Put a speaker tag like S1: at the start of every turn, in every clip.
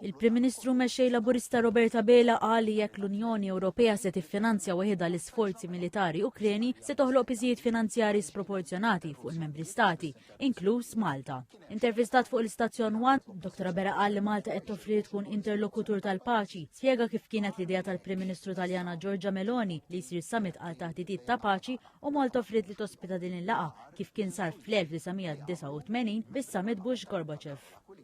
S1: Il-Prim Ministru mexxej Laburista Roberta Bela qal li jekk l-Unjoni Ewropea se tiffinanzja waħedha l-isforzi militari Ukreni se toħloq piżijiet finanzjari sproporzjonati fuq il-Membri Stati, inkluż Malta. Intervistat fuq l-Istazzjon 1, Dr. Bera qal li Malta qed toffri tkun interlokutur tal-paċi, spjega kif kienet l-idea tal-Prim Ministru Taljana Giorgia Meloni li jsir summit għal taħdidiet ta' paċi u Malta offriet li tospita din il-laqa kif kien sar fl-1989 bis-summit Bush-Gorbachev.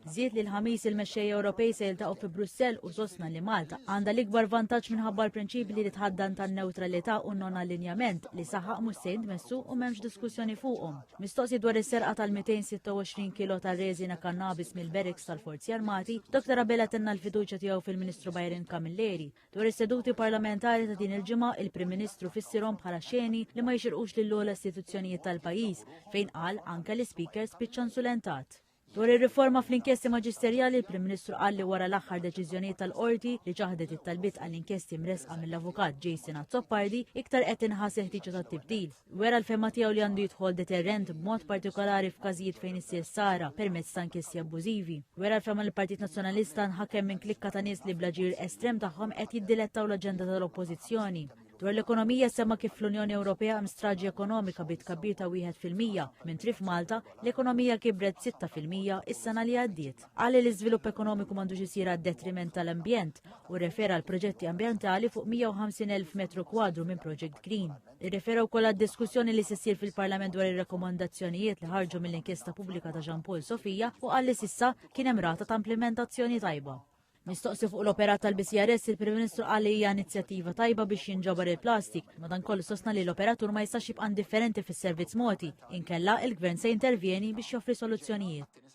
S1: Żied li l-ħamis il-mexxej Ewropej se jiltaqgħu fi Brussell u sostna li Malta għandha l-ikbar vantaġġ minħabba l-prinċipji li tħaddan tan-newtralità u non-allinjament li saħaq mhux se jintmessu u m'hemmx diskussjoni fuqhom. Mistoqsi dwar is-serqa tal-226 kilo tar-reżina kannabis mill-Bereks tal-Forzi Armati, Dr. Bela tenna l-fiduċja tiegħu fil-Ministru Byron Camilleri. Dwar is-seduti parlamentari ta' din il-ġimgħa, il-Prim Ministru fissirhom bħala xeni li ma jxirqux lill-ogħla istituzzjonijiet tal-pajjiż fejn qal anke l-Speaker spiċċa insulentat. Dwar ir-riforma fl-inkjesti maġisterjali, il-Prim Ministru qal li wara l-aħħar deċiżjonijiet tal-qorti li ġaħdet it-talbiet għall-inkjesti mresqa mill-avukat Jason Azzopardi iktar qed inħass ħtiġa tat-tibdil. Wera l-fema tiegħu li għandu jidħol deterrent b'mod partikolari f'każijiet fejn issir sara permezz ta' inkjesti abbużivi. Wera l-fema l-Partit Nazzjonalista nħakem minn klikka ta' nies li blaġir estrem tagħhom qed jiddilettaw l-aġenda tal-Oppożizzjoni. Dwar l-ekonomija semma kif l-Unjoni Ewropea hemm straġi ekonomika bi tkabbir ta' 1%, mentri f'Malta l-ekonomija kibret 6% is-sena li għaddiet. Qal li l-iżvilupp ekonomiku m'għandux isir għad-detriment tal-ambjent u rrefera għal proġetti ambjentali fuq 150,000 metru kwadru minn Project Green. Irrefera wkoll għad-diskussjoni li se ssir fil-Parlament dwar ir-rakkomandazzjonijiet li ħarġu mill-inkjesta pubblika ta' Jean Paul Sofija u qal li s'issa kien hemm rata ta' implementazzjoni tajba. Mistoqsi fuq l-operat tal-BCRS, il-Prim Ministru qal li hija inizjattiva tajba biex jinġabar il-plastik, madankollu sostna li l-operatur ma jistax jibqa' indifferenti fis-servizz mogħti, inkella il-Gvern se jintervjeni biex joffri soluzzjonijiet.